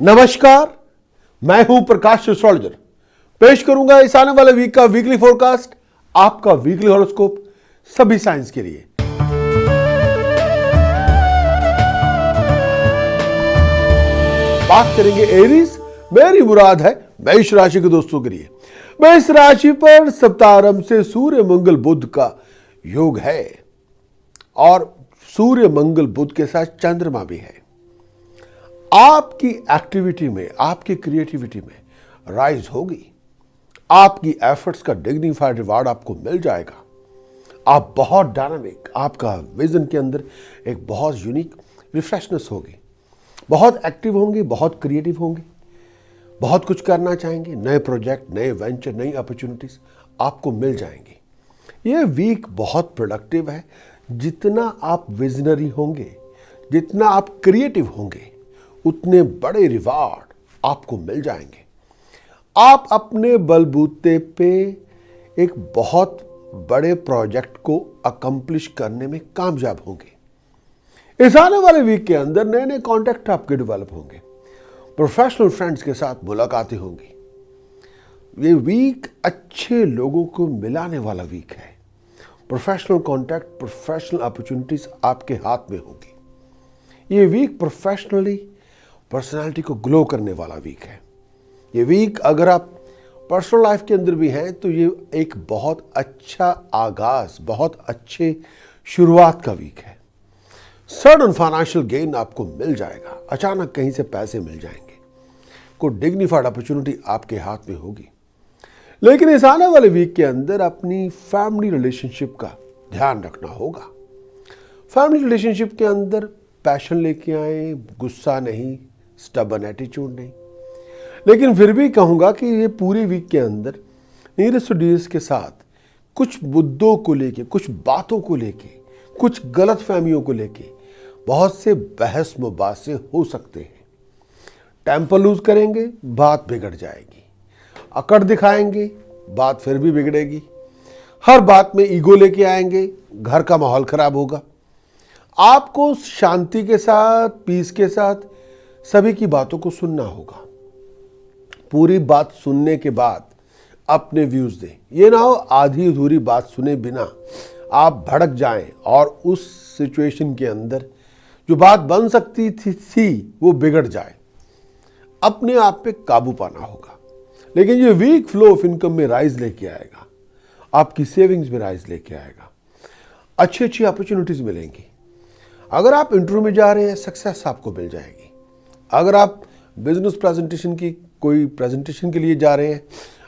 नमस्कार, मैं हूं प्रकाश एस्ट्रोलॉजर। पेश करूंगा इस आने वाले वीक का वीकली फोरकास्ट, आपका वीकली हॉरोस्कोप सभी साइंस के लिए। बात करेंगे एरीज, मेरी मुराद है मेष राशि के दोस्तों के लिए। मेष राशि पर सप्ताहारंभ से सूर्य मंगल बुध का योग है और सूर्य मंगल बुध के साथ चंद्रमा भी है। आपकी एक्टिविटी में, आपकी क्रिएटिविटी में राइज होगी। आपकी एफर्ट्स का डिग्निफाइड रिवार्ड आपको मिल जाएगा। आप बहुत डायनामिक, आपका विजन के अंदर एक बहुत यूनिक रिफ्रेशनेस होगी। बहुत एक्टिव होंगे, बहुत क्रिएटिव होंगे, बहुत कुछ करना चाहेंगे। नए प्रोजेक्ट, नए वेंचर, नई अपॉर्चुनिटीज आपको मिल जाएंगी। ये वीक बहुत प्रोडक्टिव है। जितना आप विजनरी होंगे, जितना आप क्रिएटिव होंगे, उतने बड़े रिवार्ड आपको मिल जाएंगे। आप अपने बलबूते पे एक बहुत बड़े प्रोजेक्ट को अकम्प्लिश करने में कामयाब होंगे। इस आने वाले वीक के अंदर नए नए कॉन्टैक्ट आपके डेवलप होंगे। प्रोफेशनल फ्रेंड्स के साथ मुलाकातें होंगी। ये वीक अच्छे लोगों को मिलाने वाला वीक है। प्रोफेशनल कॉन्टैक्ट, प्रोफेशनल अपॉर्चुनिटीज आपके हाथ में होंगी। ये वीक प्रोफेशनली पर्सनालिटी को ग्लो करने वाला वीक है। ये वीक अगर आप पर्सनल लाइफ के अंदर भी हैं तो ये एक बहुत अच्छा आगाज, बहुत अच्छे शुरुआत का वीक है। सडन फाइनेंशियल गेन आपको मिल जाएगा। अचानक कहीं से पैसे मिल जाएंगे। कोई डिग्निफाइड अपॉर्चुनिटी आपके हाथ में होगी। लेकिन इस आने वाले वीक के अंदर अपनी फैमिली रिलेशनशिप का ध्यान रखना होगा। फैमिली रिलेशनशिप के अंदर पैशन लेके आए, गुस्सा नहीं, स्टबन एटीट्यूड नहीं। लेकिन फिर भी कहूंगा कि ये पूरी वीक के अंदर नीरस डीरस के साथ कुछ मुद्दों को लेके, कुछ बातों को लेके, कुछ गलत फहमियों को लेके बहुत से बहस मुबासे हो सकते हैं। टेम्पर लूज करेंगे, बात बिगड़ जाएगी। अकड़ दिखाएंगे, बात फिर भी बिगड़ेगी। हर बात में ईगो लेके आएंगे, घर का माहौल खराब होगा। आपको शांति के साथ, पीस के साथ सभी की बातों को सुनना होगा। पूरी बात सुनने के बाद अपने व्यूज दें। ये ना हो आधी अधूरी बात सुने बिना आप भड़क जाएं और उस सिचुएशन के अंदर जो बात बन सकती थी वो बिगड़ जाए। अपने आप पे काबू पाना होगा। लेकिन ये वीक फ्लो ऑफ इनकम में राइज लेके आएगा। आपकी सेविंग्स में राइज लेके आएगा। अच्छी अच्छी अपॉर्चुनिटीज मिलेंगी। अगर आप इंटरव्यू में जा रहे हैं, सक्सेस आपको मिल जाएगी। अगर आप बिजनेस प्रेजेंटेशन की कोई प्रेजेंटेशन के लिए जा रहे हैं,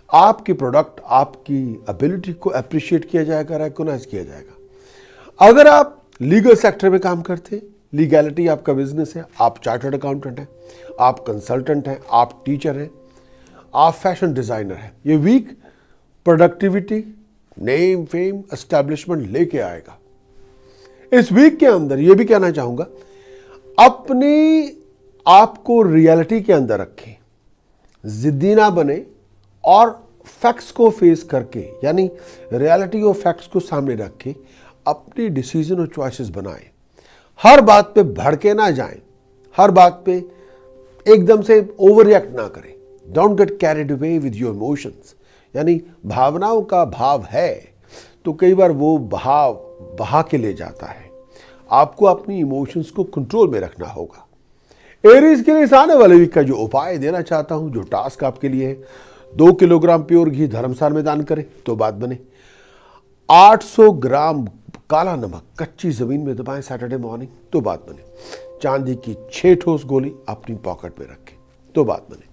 आपकी प्रोडक्ट, आपकी एबिलिटी को अप्रिशिएट किया जाएगा, रिकॉग्नाइज किया जाएगा। अगर आप लीगल सेक्टर में काम करते हैं, लीगैलिटी आपका बिजनेस है, आप चार्टर्ड अकाउंटेंट हैं, आप कंसल्टेंट हैं, आप टीचर हैं, आप फैशन डिजाइनर हैं, ये week productivity, name, fame, establishment लेके आएगा। इस वीक के अंदर ये भी कहना चाहूंगा, अपनी आपको रियलिटी के अंदर रखें, जिद्दी ना बने और फैक्ट्स को फेस करके, यानी रियलिटी और फैक्ट्स को सामने रख के अपनी डिसीजन और चॉइसेस बनाएं। हर बात पे भड़के ना जाएं, हर बात पे एकदम से ओवर रिएक्ट ना करें। Don't get carried away with your emotions, यानी भावनाओं का भाव है तो कई बार वो भाव बहा के ले जाता है। आपको अपनी इमोशंस को कंट्रोल में रखना होगा। एरीज के लिए इस आने वाले वीक का जो उपाय देना चाहता हूं, जो टास्क आपके लिए है, 2 किलोग्राम प्योर घी धर्मशाला में दान करें तो बात बने। 800 ग्राम काला नमक कच्ची जमीन में दबाएं सैटरडे मॉर्निंग तो बात बने। चांदी की 6 ठोस गोली अपनी पॉकेट में रखें तो बात बने।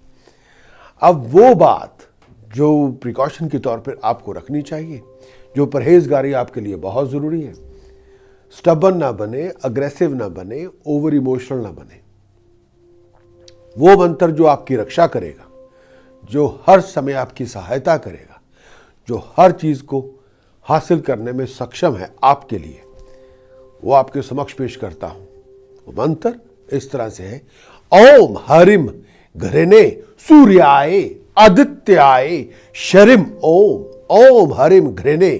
अब वो बात जो प्रिकॉशन के तौर पर आपको रखनी चाहिए, जो परहेजगारी आपके लिए बहुत जरूरी है। स्टबन ना बने, अग्रेसिव ना बने, ओवर इमोशनल ना बने। वो मंत्र जो आपकी रक्षा करेगा, जो हर समय आपकी सहायता करेगा, जो हर चीज को हासिल करने में सक्षम है आपके लिए, वो आपके समक्ष पेश करता हूं। वो मंत्र इस तरह से है, ओम हरिम घृणे सूर्याय आदित्याय शरिम ओम। ओम हरिम घृणे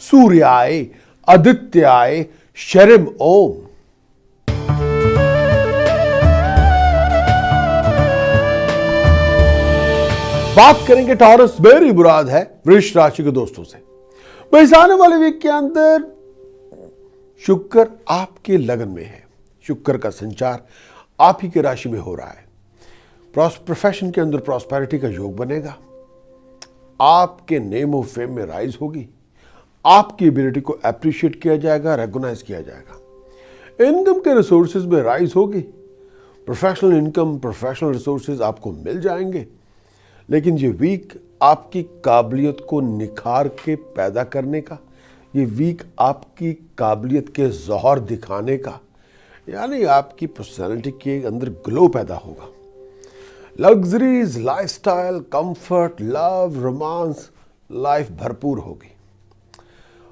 सूर्याय आदित्याय शरिम ओम। बात करेंगे टॉरस, मेरी मुराद है वृष राशि के दोस्तों से। इस आने वाले वीक के अंदर शुक्र आपके लगन में है। शुक्र का संचार आप ही के राशि में हो रहा है। प्रोफेशन के अंदर प्रॉस्पेरिटी का योग बनेगा। आपके नेम ऑफ फेम में राइज होगी। आपकी एबिलिटी को अप्रिशिएट किया जाएगा, रिकॉग्नाइज किया जाएगा। इनकम के रिसोर्सेज में राइज होगी। प्रोफेशनल इनकम, प्रोफेशनल रिसोर्सेज आपको मिल जाएंगे। लेकिन ये वीक आपकी काबिलियत को निखार के पैदा करने का, ये वीक आपकी काबिलियत के जौहर दिखाने का, यानी आपकी पर्सनालिटी के अंदर ग्लो पैदा होगा। Luxuries, lifestyle, comfort, love, romance life भरपूर होगी।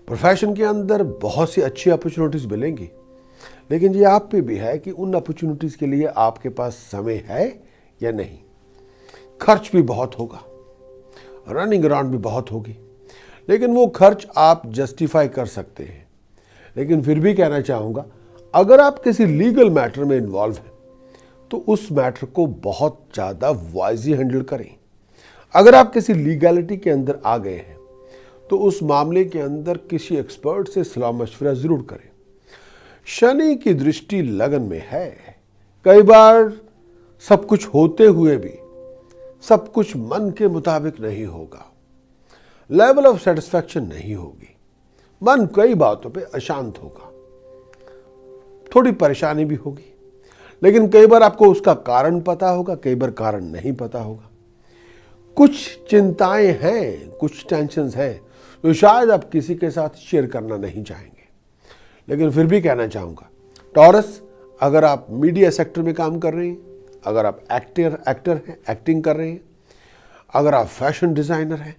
प्रोफेशन के अंदर बहुत सी अच्छी अपॉर्चुनिटीज मिलेंगी, लेकिन ये आप पे भी है कि उन अपॉर्चुनिटीज के लिए आपके पास समय है या नहीं। खर्च भी बहुत होगा, रनिंग अराउंड भी बहुत होगी, लेकिन वो खर्च आप जस्टिफाई कर सकते हैं। लेकिन फिर भी कहना चाहूँगा, अगर आप किसी लीगल मैटर में इन्वॉल्व हैं तो उस मैटर को बहुत ज़्यादा वाइजली हैंडल करें। अगर आप किसी लीगैलिटी के अंदर आ गए हैं तो उस मामले के अंदर किसी एक्सपर्ट से सलाह मशवरा ज़रूर करें। शनि की दृष्टि लगन में है। कई बार सब कुछ होते हुए भी सब कुछ मन के मुताबिक नहीं होगा। लेवल ऑफ सेटिस्फैक्शन नहीं होगी। मन कई बातों पे अशांत होगा, थोड़ी परेशानी भी होगी। लेकिन कई बार आपको उसका कारण पता होगा, कई बार कारण नहीं पता होगा। कुछ चिंताएं हैं, कुछ टेंशन्स हैं तो शायद आप किसी के साथ शेयर करना नहीं चाहेंगे। लेकिन फिर भी कहना चाहूँगा, टॉरस, अगर आप मीडिया सेक्टर में काम कर रहे हैं, अगर आप एक्टर हैं, एक्टिंग कर रहे हैं, अगर आप फैशन डिज़ाइनर हैं,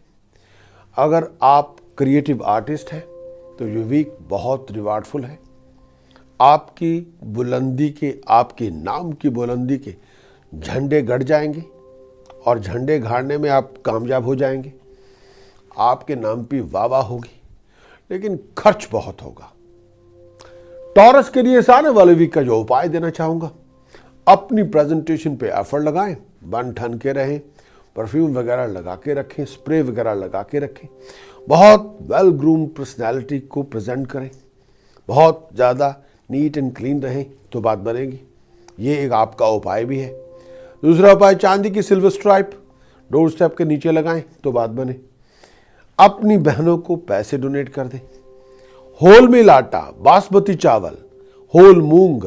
अगर आप क्रिएटिव आर्टिस्ट हैं, तो ये वीक बहुत रिवार्डफुल है। आपकी बुलंदी के, आपके नाम की बुलंदी के झंडे गड़ जाएंगे और झंडे गाड़ने में आप कामयाब हो जाएंगे। आपके नाम पे वाह होगी, लेकिन खर्च बहुत होगा। टॉरस के लिए इस आने वाले वीक का जो उपाय देना चाहूँगा, अपनी प्रेजेंटेशन पे एफर्ट लगाएं, बन ठन के रहें, परफ्यूम वगैरह लगा के रखें, स्प्रे वगैरह लगा के रखें, बहुत वेल ग्रूम पर्सनैलिटी को प्रेजेंट करें, बहुत ज़्यादा नीट एंड क्लीन रहें तो बात बनेगी। ये एक आपका उपाय भी है। दूसरा उपाय, चांदी की सिल्वर स्ट्राइप डोर स्टेप के नीचे लगाएं तो बात बने। अपनी बहनों को पैसे डोनेट कर दें। होल मिल आटा, बासमती चावल, होल मूंग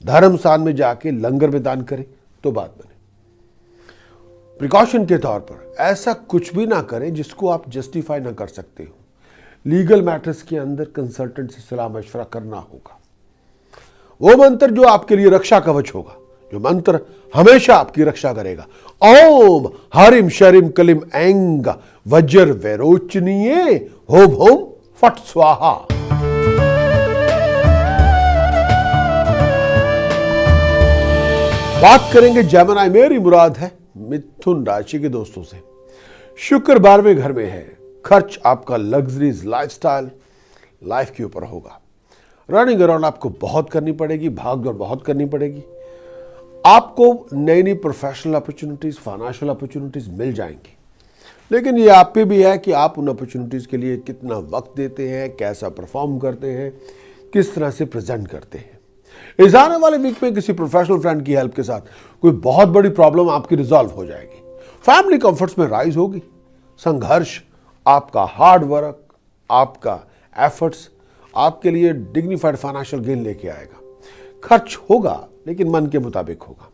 धर्मस्थान में जाके लंगर में दान करें तो बात बने। प्रिकॉशन के तौर पर ऐसा कुछ भी ना करें जिसको आप जस्टिफाई ना कर सकते हो। लीगल मैटर्स के अंदर कंसल्टेंट से सलाह मशवरा करना होगा। वो मंत्र जो आपके लिए रक्षा कवच होगा, जो मंत्र हमेशा आपकी रक्षा करेगा, ओम हरिम शरिम कलिम ऐंग वज्र वैरोचनीय होम होम फट स्वाहा। बात करेंगे जेमिनी, मेरी मुराद है मिथुन राशि के दोस्तों से। शुक्र 12वें घर में है। खर्च आपका लग्जरीज लाइफस्टाइल लाइफ के ऊपर होगा। रनिंग अराउंड आपको बहुत करनी पड़ेगी, भाग दौड़ बहुत करनी पड़ेगी। आपको नई नई प्रोफेशनल अपॉर्चुनिटीज, फाइनेंशियल अपॉर्चुनिटीज मिल जाएंगी। लेकिन ये आप पे भी है कि आप उन अपॉर्चुनिटीज के लिए कितना वक्त देते हैं, कैसा परफॉर्म करते हैं, किस तरह से प्रेजेंट करते हैं। इस आने वाले वीक में किसी प्रोफेशनल फ्रेंड की हेल्प के साथ कोई बहुत बड़ी प्रॉब्लम आपकी रिजॉल्व हो जाएगी। फैमिली कंफर्ट्स में राइज होगी। संघर्ष, आपका हार्ड वर्क, आपका एफर्ट्स आपके लिए डिग्निफाइड फाइनेंशियल गेन लेके आएगा। खर्च होगा लेकिन मन के मुताबिक होगा।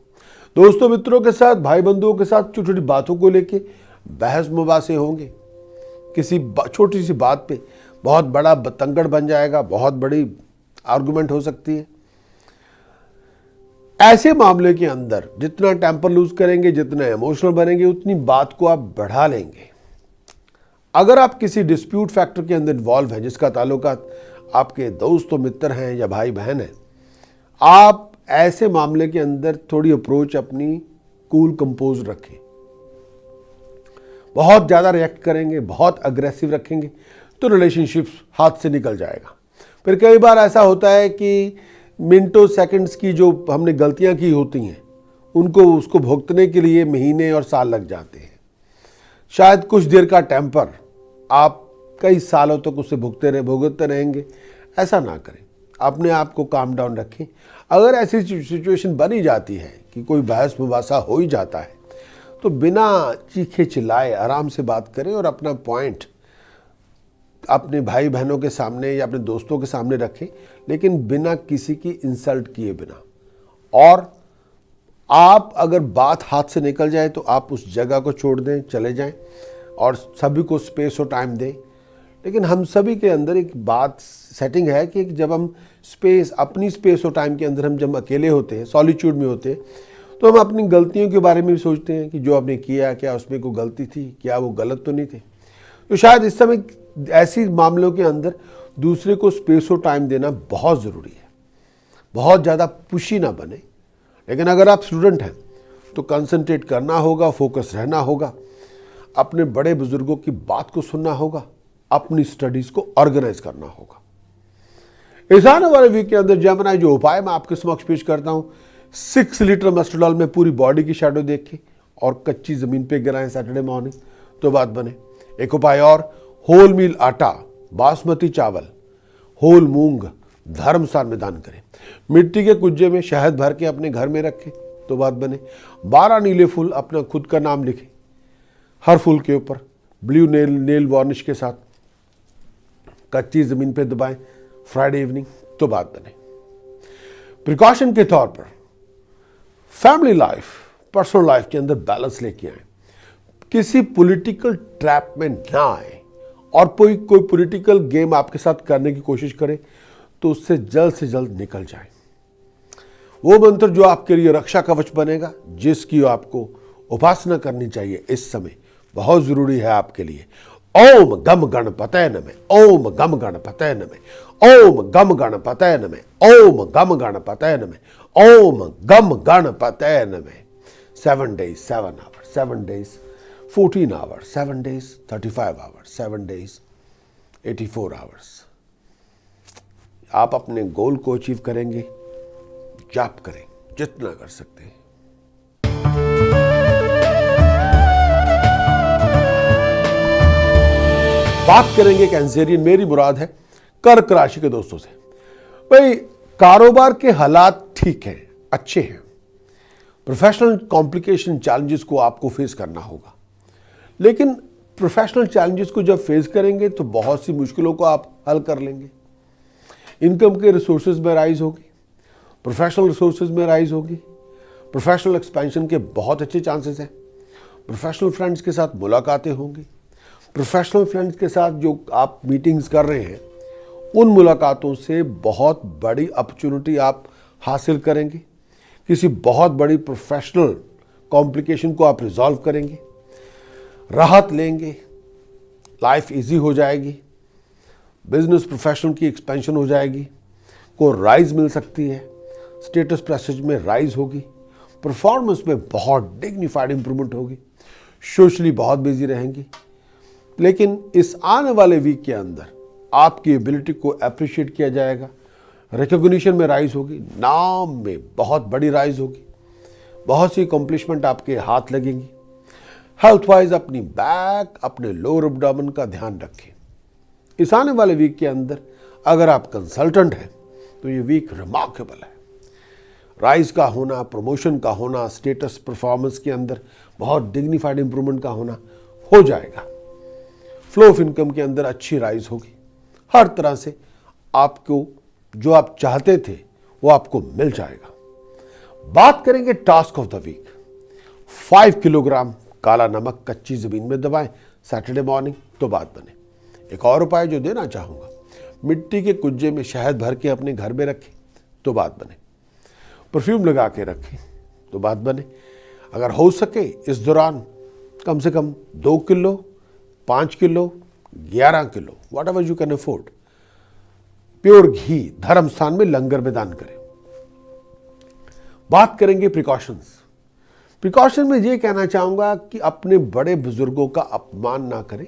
दोस्तों मित्रों के साथ, भाई बंधुओं के साथ छोटी छोटी बातों को लेके बहस मुबासे होंगे। किसी छोटी सी बात पे बहुत बड़ा बतंगड़ बन जाएगा, बहुत बड़ी आर्गुमेंट हो सकती है। ऐसे मामले के अंदर जितना टेम्पर लूज करेंगे, जितना इमोशनल बनेंगे, उतनी बात को आप बढ़ा लेंगे। अगर आप किसी डिस्प्यूट फैक्टर के अंदर इन्वॉल्व हैं, जिसका ताल्लुकात आपके दोस्त मित्र हैं या भाई बहन हैं, आप ऐसे मामले के अंदर थोड़ी अप्रोच अपनी कूल कंपोज रखें। बहुत ज़्यादा रिएक्ट करेंगे, बहुत अग्रेसिव रखेंगे तो रिलेशनशिप हाथ से निकल जाएगा। फिर कई बार ऐसा होता है कि मिनटों सेकंड्स की जो हमने गलतियां की होती हैं, उसको भुगतने के लिए महीने और साल लग जाते हैं। शायद कुछ देर का टेम्पर, आप कई सालों तक उसे भुगतते रहेंगे। ऐसा ना करें, अपने आप को काम डाउन रखें। अगर ऐसी सिचुएशन बनी जाती है कि कोई बहस मुबासा हो ही जाता है, तो बिना चीखे चिल्लाए आराम से बात करें और अपना पॉइंट अपने भाई बहनों के सामने या अपने दोस्तों के सामने रखें, लेकिन बिना किसी की इंसल्ट किए बिना। और आप अगर बात हाथ से निकल जाए तो आप उस जगह को छोड़ दें, चले जाएं और सभी को स्पेस और टाइम दें। लेकिन हम सभी के अंदर एक बात सेटिंग है कि जब हम अपनी स्पेस और टाइम के अंदर हम जब अकेले होते हैं, सॉलिट्यूड में होते हैं, तो हम अपनी गलतियों के बारे में भी सोचते हैं कि जो आपने किया, क्या उसमें कोई गलती थी, क्या वो गलत तो नहीं थे। तो शायद इस समय ऐसी मामलों के अंदर दूसरे को स्पेस और टाइम देना बहुत ज़रूरी है। बहुत ज़्यादा पुशी ना बने। लेकिन अगर आप स्टूडेंट हैं तो कंसंट्रेट करना होगा, फोकस रहना होगा, अपने बड़े बुजुर्गों की बात को सुनना होगा, अपनी स्टडीज को ऑर्गेनाइज करना होगा। इस आने वाले वीक के अंदर जेमिनी जो उपाय मैं आपके समक्ष पेश करता हूं, 6 लीटर मस्टरडॉल में पूरी बॉडी की शैडो देख के और कच्ची जमीन पे गिराएं सैटरडे मॉर्निंग तो बात बने। एक उपाय और, होल मील आटा, बासमती चावल, होल मूंग धर्मस्थान में दान करें। मिट्टी के कुज्जे में शहद भर के अपने घर में रखें तो बात बने। 12 नीले फूल अपना खुद का नाम लिखें, हर फूल के ऊपर ब्लू नेल वार्निश के साथ कच्ची जमीन पे दबाएं फ्राइडे इवनिंग तो बात बने। प्रिकॉशन के तौर पर फैमिली लाइफ, पर्सनल लाइफ के अंदर बैलेंस लेके आए, किसी पॉलिटिकल ट्रैप में ना आए और कोई पॉलिटिकल गेम आपके साथ करने की कोशिश करे तो उससे जल्द से जल्द निकल जाए। वो मंत्र जो आपके लिए रक्षा कवच बनेगा, जिसकी आपको उपासना करनी चाहिए इस समय, बहुत जरूरी है आपके लिए। ओम गम गणपतये नमः, ओम गम गणपतये नमः, ओम गम गणपतये नमः, ओम गम गणपतये नमः, ओम गम गणपतये नमः। 7 days 7 hours, 7 days 14 hours, 7 days 35 hours, 7 days 84 hours। आप अपने गोल को अचीव करेंगे। जाप करें जितना कर सकते हैं। बात करेंगे कैंसेरियन, मेरी मुराद है कर्क राशि के दोस्तों से। भाई, कारोबार के हालात ठीक हैं, अच्छे हैं। प्रोफेशनल कॉम्प्लिकेशन चैलेंजेस को आपको फेस करना होगा, लेकिन प्रोफेशनल चैलेंजेस को जब फेस करेंगे तो बहुत सी मुश्किलों को आप हल कर लेंगे। इनकम के रिसोर्सेज में राइज होगी, प्रोफेशनल रिसोर्सेज में राइज होगी, प्रोफेशनल एक्सपेंशन के बहुत अच्छे चांसेस हैं। प्रोफेशनल फ्रेंड्स के साथ मुलाकातें होंगी। प्रोफेशनल फ्रेंड्स के साथ जो आप मीटिंग्स कर रहे हैं, उन मुलाकातों से बहुत बड़ी अपॉर्चुनिटी आप हासिल करेंगे। किसी बहुत बड़ी प्रोफेशनल कॉम्प्लिकेशन को आप रिजॉल्व करेंगे, राहत लेंगे, लाइफ इजी हो जाएगी, बिजनेस प्रोफेशनल की एक्सपेंशन हो जाएगी, को राइज मिल सकती है, स्टेटस प्रेस्टीज में राइज होगी, परफॉर्मेंस में बहुत डिग्निफाइड इंप्रूवमेंट होगी, सोशली बहुत बिजी रहेंगी। लेकिन इस आने वाले वीक के अंदर आपकी एबिलिटी को अप्रिशिएट किया जाएगा, रिकॉग्निशन में राइज होगी, नाम में बहुत बड़ी राइज होगी, बहुत सी अकम्पलिशमेंट आपके हाथ लगेंगी। हेल्थ वाइज अपनी बैक, अपने लोअर एब्डोमेन का ध्यान रखें। इस आने वाले वीक के अंदर अगर आप कंसल्टेंट हैं तो ये वीक रिमार्केबल है। राइज का होना, प्रमोशन का होना, स्टेटस परफॉर्मेंस के अंदर बहुत डिग्निफाइड इंप्रूवमेंट का होना हो जाएगा। फ्लो ऑफ इनकम के अंदर अच्छी राइज होगी। हर तरह से आपको जो आप चाहते थे वो आपको मिल जाएगा। बात करेंगे task of the week. 5 kilogram काला नमक कच्ची जमीन में दबाएं सैटरडे मॉर्निंग तो बात बने। एक और उपाय जो देना चाहूंगा, मिट्टी के कुज्जे में शहद भर के अपने घर में रखें तो बात बने। परफ्यूम लगा के रखें तो बात बने। अगर हो सके इस दौरान कम से कम 2 किलो, 5 किलो, 11 किलो, whatever you can afford, pure घी धर्मस्थान में लंगर में दान करें। बात करेंगे प्रिकॉशंस। प्रिकॉशन में ये कहना चाहूंगा कि अपने बड़े बुजुर्गों का अपमान ना करें।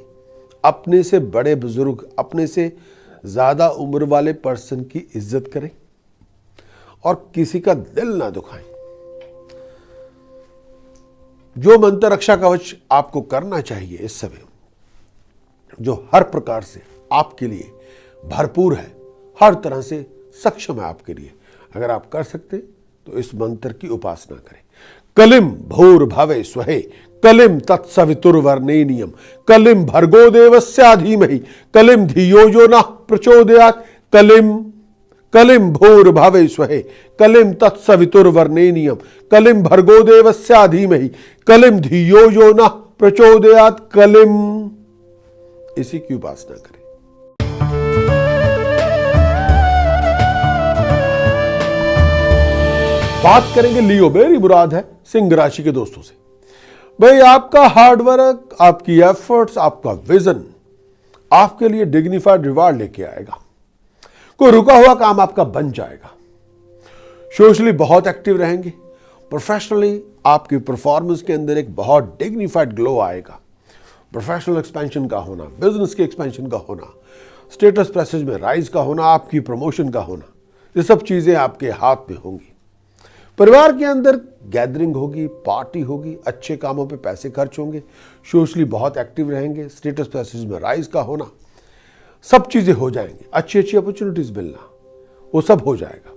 अपने से बड़े बुजुर्ग, अपने से ज्यादा उम्र वाले पर्सन की इज्जत करें और किसी का दिल ना दुखाएं। जो मंत्र रक्षा कवच आपको करना चाहिए इस समय, जो हर प्रकार से आपके लिए भरपूर है, हर तरह से सक्षम है आपके लिए, अगर आप कर सकते तो इस मंत्र की उपासना करें। कलिम भूर्भवे स्वहे कलिम तत्सवितुर्वरेण्यम कलिम भर्गो देवस्य धीमहि कलिम धियो यो नः प्रचोदयात् कलिम भूर्भवे स्वहे कलिम तत्सवितुर्वरेण्यम कलिम भर्गो देवस्य धीमहि कलिम धियो यो नः प्रचोदयात् कलिम, इसी की उपासना करें। बात करेंगे लियो, मेरी मुराद है सिंह राशि के दोस्तों से। भाई आपका हार्डवर्क, आपकी एफर्ट्स, आपका विजन आपके लिए डिग्निफाइड रिवार्ड लेके आएगा। कोई रुका हुआ काम आपका बन जाएगा। सोशली बहुत एक्टिव रहेंगे। प्रोफेशनली आपकी परफॉर्मेंस के अंदर एक बहुत डिग्निफाइड ग्लो आएगा। प्रोफेशनल एक्सपेंशन का होना, बिजनेस के एक्सपेंशन का होना, स्टेटस प्रेसेज में राइज का होना, आपकी प्रमोशन का होना, ये सब चीजें आपके हाथ में होंगी। परिवार के अंदर गैदरिंग होगी, पार्टी होगी, अच्छे कामों पे पैसे खर्च होंगे, सोशली बहुत एक्टिव रहेंगे, स्टेटस प्रेसेज में राइज का होना, सब चीजें हो जाएंगी। अच्छी अच्छी अपॉर्चुनिटीज मिलना, वो सब हो जाएगा।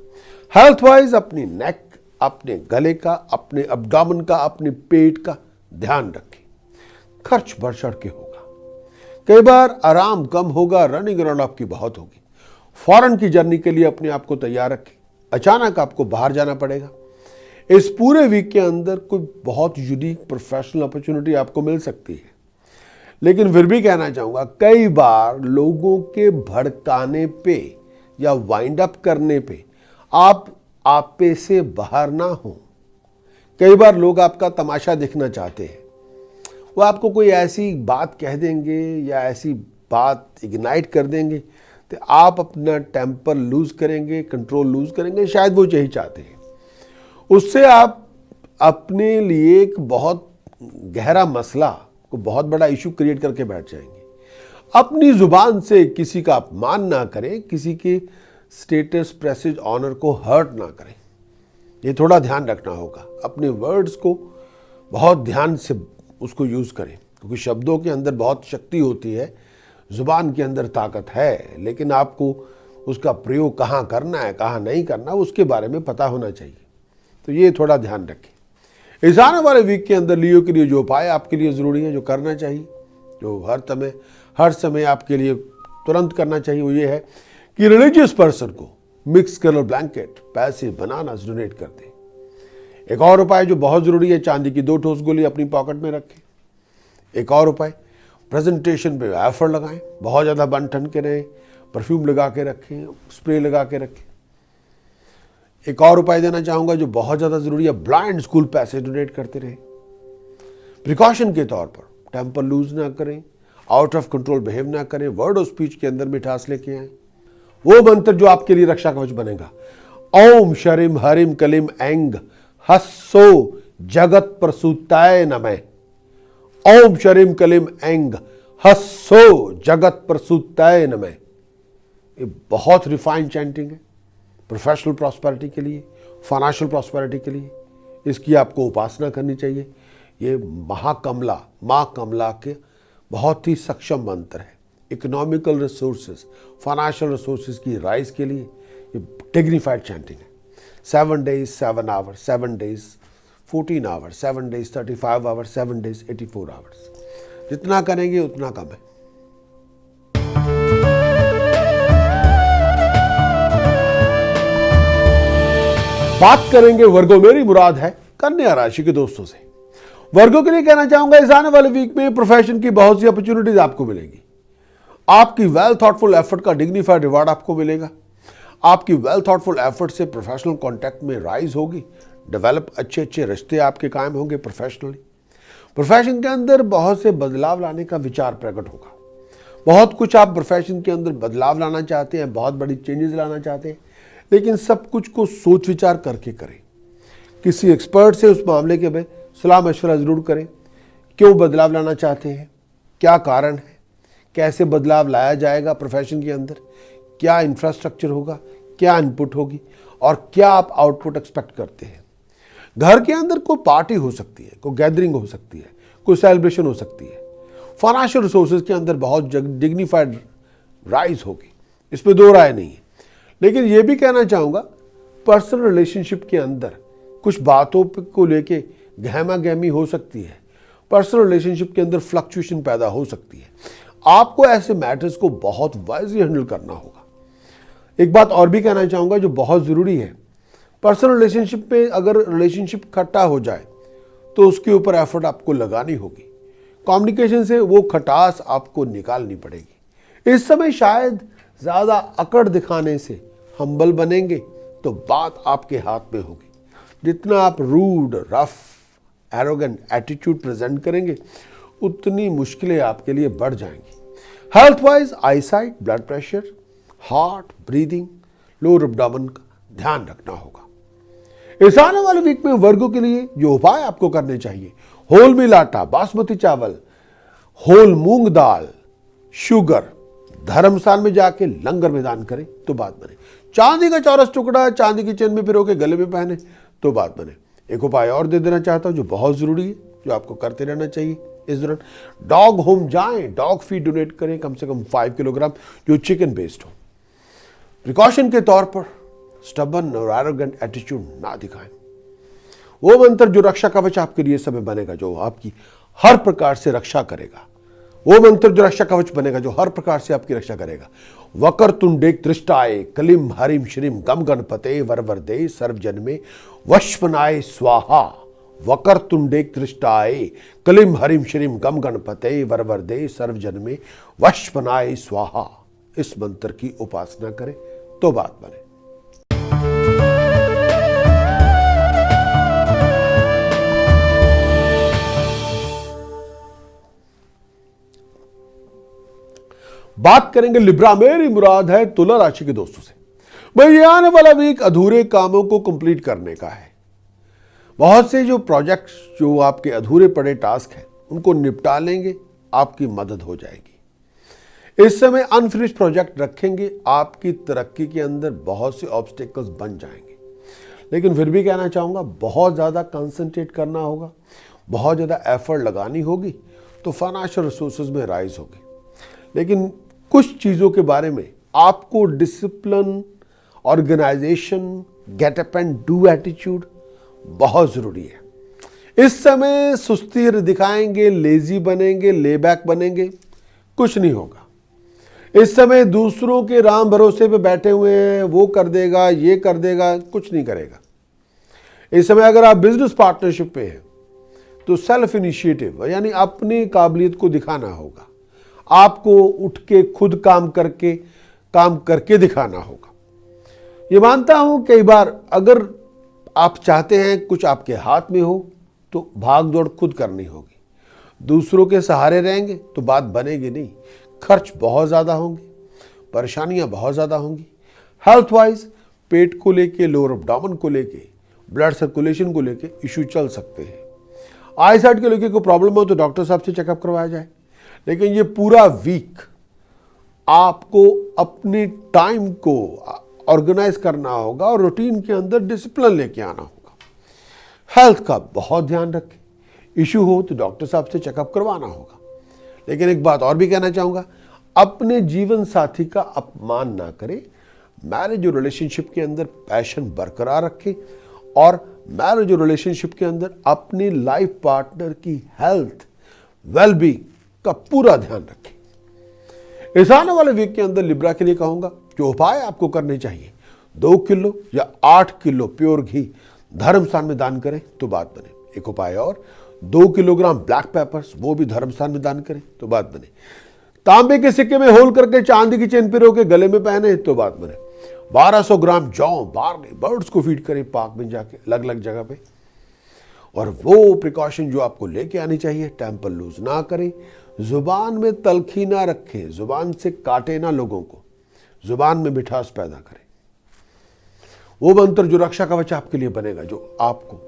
हेल्थ वाइज अपनी नेक, अपने गले का, अपने अब्डोमेन का, अपने पेट का ध्यान रखें। खर्च बढ़ चढ़ के होगा, कई बार आराम कम होगा, रनिंग अराउंड आपकी बहुत होगी। फॉरेन की जर्नी के लिए अपने आप को तैयार रखें। अचानक आपको बाहर जाना पड़ेगा। इस पूरे वीक के अंदर कोई बहुत यूनिक प्रोफेशनल अपॉर्चुनिटी आपको मिल सकती है, लेकिन फिर भी कहना चाहूंगा, कई बार लोगों के भड़काने पे या वाइंड अप करने पे आप पे से बाहर ना हो। कई बार लोग आपका तमाशा देखना चाहते हैं। वो आपको कोई ऐसी बात कह देंगे या ऐसी बात इग्नाइट कर देंगे तो आप अपना टेम्पर लूज करेंगे, कंट्रोल लूज करेंगे। शायद वो यही चाहते हैं। उससे आप अपने लिए एक बहुत गहरा मसला को, बहुत बड़ा इशू क्रिएट करके बैठ जाएंगे। अपनी जुबान से किसी का अपमान ना करें, किसी के स्टेटस प्रेस्टीज ऑनर को हर्ट ना करें। ये थोड़ा ध्यान रखना होगा। अपने वर्ड्स को बहुत ध्यान से उसको यूज करें, क्योंकि शब्दों के अंदर बहुत शक्ति होती है, जुबान के अंदर ताकत है, लेकिन आपको उसका प्रयोग कहाँ करना है, कहाँ नहीं करना, उसके बारे में पता होना चाहिए। तो ये थोड़ा ध्यान रखें। इस आने वाले वीक के अंदर लियो के लिए जो उपाय आपके लिए ज़रूरी है, जो करना चाहिए, जो हर समय आपके लिए तुरंत करना चाहिए, वो ये है कि रिलीजियस पर्सन को मिक्स कलर ब्लैंकेट, पैसे, बनानास डोनेट कर दें। एक और उपाय जो बहुत ज़रूरी है, चांदी की 2 ठोस गोली अपनी पॉकेट में रखें। एक और उपाय, प्रेजेंटेशन पे एफर्ट लगाएं, बहुत ज़्यादा बन ठन के रहें, परफ्यूम लगा के रखें, स्प्रे लगा के रखें। एक और उपाय देना चाहूँगा जो बहुत ज़्यादा ज़रूरी है, ब्लाइंड स्कूल पैसे डोनेट करते रहें। प्रिकॉशन के तौर पर टेम्पर लूज ना करें, आउट ऑफ कंट्रोल बिहेव ना करें, वर्ड ऑफ स्पीच के अंदर मिठास लेके आए। वो मंत्र जो आपके लिए रक्षा कवच बनेगा, ओम शरीम हरिम कलिम ऐंग हस्सो जगत प्रसूताय नमः। ओम शरीम कलिम ऐंग हस्सो जगत प्रसूताय नमः। ये बहुत रिफाइंड चैंटिंग है प्रोफेशनल प्रॉस्पेरिटी के लिए, फाइनेंशियल प्रॉस्पेरिटी के लिए। इसकी आपको उपासना करनी चाहिए। ये महाकमला, माँ कमला के बहुत ही सक्षम मंत्र है। इकोनॉमिकल रिसोर्सेज, फाइनेंशियल रिसोर्सेज की राइज के लिए ये डिग्निफाइड चैंटिंग है। 7 days 7 hours, 7 days 14 hours, 7 days 35 hours, 7 days 84 hours। जितना करेंगे उतना कम है। बात करेंगे वर्गो, मेरी मुराद है कन्या राशि के दोस्तों से। वर्गो के लिए कहना चाहूंगा, इस आने वाले वीक में प्रोफेशन की बहुत सी अपॉर्चुनिटीज आपको मिलेंगी। आपकी वेल थॉटफुल एफर्ट का डिग्निफाइड रिवार्ड आपको मिलेगा। आपकी वेल थॉटफुल एफर्ट से प्रोफेशनल कॉन्टैक्ट में राइज होगी, डेवलप अच्छे अच्छे रिश्ते आपके कायम होंगे प्रोफेशनली। प्रोफेशन के अंदर बहुत से बदलाव लाने का विचार प्रकट होगा। बहुत कुछ आप प्रोफेशन के अंदर बदलाव लाना चाहते हैं, बहुत बड़ी चेंजेस लाना चाहते हैं, लेकिन सब कुछ को सोच विचार करके करें। किसी एक्सपर्ट से उस मामले के में सलाह मशवरा जरूर करें। क्यों बदलाव लाना चाहते हैं, क्या कारण है, कैसे बदलाव लाया जाएगा प्रोफेशन के अंदर, क्या इंफ्रास्ट्रक्चर होगा, क्या इनपुट होगी और क्या आप आउटपुट एक्सपेक्ट करते हैं। घर के अंदर कोई पार्टी हो सकती है, कोई गैदरिंग हो सकती है, कोई सेलिब्रेशन हो सकती है। फाइनेंशियल रिसोर्सेज के अंदर बहुत डिग्निफाइड राइज होगी, इसमें दो राय नहीं है। लेकिन ये भी कहना चाहूँगा, पर्सनल रिलेशनशिप के अंदर कुछ बातों को लेके गहमा गहमी हो सकती है। पर्सनल रिलेशनशिप के अंदर फ्लक्चुएशन पैदा हो सकती है। आपको ऐसे मैटर्स को बहुत वाइजली हैंडल करना होगा। एक बात और भी कहना चाहूँगा जो बहुत ज़रूरी है, पर्सनल रिलेशनशिप में अगर रिलेशनशिप खट्टा हो जाए तो उसके ऊपर एफर्ट आपको लगानी होगी। कम्युनिकेशन से वो खटास आपको निकालनी पड़ेगी। इस समय शायद ज़्यादा अकड़ दिखाने से हम्बल बनेंगे तो बात आपके हाथ में होगी। जितना आप rude, rough, arrogant attitude present करेंगे उतनी मुश्किलें आपके लिए बढ़ जाएंगी। Health wise eyesight, blood pressure, heart, breathing, lower abdomen का ध्यान रखना होगा। इस आने वाले वीक में वर्गों के लिए जो उपाय आपको करने चाहिए, होल मिल आटा, बासमती चावल, होल मूंग दाल, शुगर, धर्मस्थान में जाके लंगर में दान करें तो बात बने। चांदी का चौरस टुकड़ा चांदी की चेन में पिरो के गले में पहने तो बात बने। एक उपाय और दे देना चाहता हूं जो बहुत जरूरी है, जो आपको करते रहना चाहिए इस दौरान। डॉग होम जाएं, डॉग फीड डोनेट करें, कम से कम 5 किलोग्राम, जो चिकन बेस्ड हो। प्रिकॉशन के तौर पर स्टबन और एरोगेंट एटीट्यूड ना दिखाएं। वो मंत्र जो रक्षा कवच आपके लिए समय बनेगा, जो आपकी हर प्रकार से रक्षा करेगा। वो मंत्र जो रक्षा कवच बनेगा, जो हर प्रकार से आपकी रक्षा करेगा। वक्रतुंडेक दृष्टाय कलिम हरिम श्रीम गम गणपते वरवरदे सर्वजन्मे वश्वनाय स्वाहा। वक्रतुंडेक दृष्टाय कलिम हरिम श्रीम गम गणपते वरवरदे सर्वजन्मे वश्वनाय स्वाहा। इस मंत्र की उपासना करें तो बात बने। बात करेंगे लिब्रा मेरी मुराद है तुला राशि के दोस्तों से। भाई ये आने वाला वीक अधूरे कामों को कंप्लीट करने का है। बहुत से जो प्रोजेक्ट्स, जो आपके अधूरे पड़े टास्क हैं, उनको निपटा लेंगे, आपकी मदद हो जाएगी। इस समय अनफिनिश्ड प्रोजेक्ट रखेंगे, आपकी तरक्की के अंदर बहुत से ऑब्स्टेकल्स बन जाएंगे। लेकिन फिर भी कहना चाहूँगा, बहुत ज़्यादा कंसंट्रेट करना होगा, बहुत ज़्यादा एफर्ट लगानी होगी तो फाइनेंशियल रिसोर्सेज में राइज होगी। लेकिन कुछ चीज़ों के बारे में आपको discipline, organisation, get up and do attitude बहुत ज़रूरी है। इस समय सुस्ती दिखाएंगे, लेजी बनेंगे, लेबैक बनेंगे, कुछ नहीं होगा। इस समय दूसरों के राम भरोसे पे बैठे हुए हैं, वो कर देगा, ये कर देगा, कुछ नहीं करेगा। इस समय अगर आप बिजनेस पार्टनरशिप पे हैं तो सेल्फ इनिशिएटिव यानी अपनी काबिलियत को दिखाना होगा। आपको उठ के खुद काम करके दिखाना होगा। ये मानता हूं कई बार अगर आप चाहते हैं कुछ आपके हाथ में हो तो भाग दौड़ खुद करनी होगी। दूसरों के सहारे रहेंगे तो बात बनेगी नहीं। खर्च बहुत ज़्यादा होंगे, परेशानियां बहुत ज़्यादा होंगी। हेल्थ वाइज पेट को लेके, लोअर एब्डोमेन को लेके, ब्लड सर्कुलेशन को लेके इशू चल सकते हैं। आई साइट के लेके कोई प्रॉब्लम हो तो डॉक्टर साहब से चेकअप करवाया जाए। लेकिन ये पूरा वीक आपको अपने टाइम को ऑर्गेनाइज करना होगा और रूटीन के अंदर डिसिप्लिन लेके आना होगा। हेल्थ का बहुत ध्यान रखें, इशू हो तो डॉक्टर साहब से चेकअप करवाना होगा। लेकिन एक बात और भी कहना चाहूँगा, अपने जीवन साथी का अपमान ना करें। मैरिज और रिलेशनशिप के अंदर पैशन बरकरार रखें और मैरिज और रिलेशनशिप के अंदर अपनी लाइफ पार्टनर की हेल्थ, वेलबींग का पूरा ध्यान रखें। इस आने वाले वीक के अंदर लिब्रा के लिए कहूंगा जो उपाय आपको करने चाहिए, 2 किलो या 8 किलो प्योर घी धर्मस्थान में दान करें तो बात बने। एक उपाय और, 2 किलोग्राम ब्लैक पेपर्स, वो भी धर्मस्थान में दान करें तो बात बने। तांबे के सिक्के में होल करके चांदी की चेन पिरो के गले में पहने तो बात बने। 1200 ग्राम जौ, बार्ली, बर्ड्स को फीड करें पार्क में जाके अलग अलग जगह पे। और वो प्रिकॉशन जो आपको लेके आनी चाहिए, टेम्पर लूज ना करें, जुबान में तलखी ना रखें, जुबान से काटे ना लोगों को, जुबान में मिठास पैदा करें। वो मंत्र जो रक्षा कवच आपके लिए बनेगा, जो आपको